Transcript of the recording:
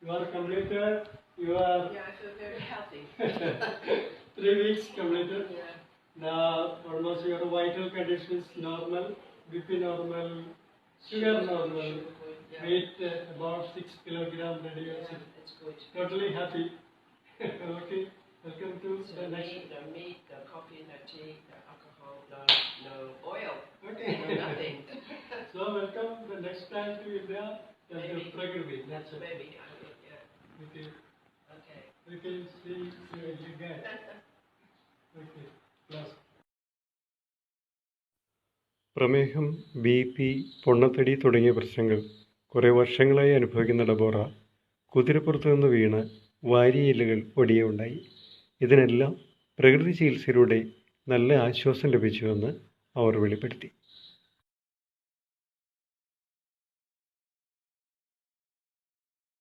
You are completed. You are. Yeah, I feel very healthy. 3 weeks completed. Yeah. Now almost your vital conditions normal, BP normal, sugar normal, Yeah. weight about 6 kilogram reduced. Yeah, it's good. Totally happy. Okay, welcome to So the next. no meat, no coffee, no tea, no alcohol, no oil. Okay. No nothing. So welcome the next time to India. Maybe. Prakriti. That's it. Maybe. Yeah. Okay. Okay. We can see you again. Okay. Class. പ്രമേഹം, BP, പൊണ്ണത്തടി തുടങ്ങിയ പ്രശ്നങ്ങൾ കുറേ വർഷങ്ങളായി അനുഭവിക്കുന്ന ഡബോറ കുതിരപ്പുറത്തു നിന്ന് വീണ് വാരിയെല്ലുകൾ ഒടിയുണ്ടായി. ഇതിനെല്ലാം പ്രകൃതി ചികിത്സയിലൂടെ നല്ല ആശ്വാസം ലഭിച്ചുവെന്ന് അവർ വെളിപ്പെടുത്തി.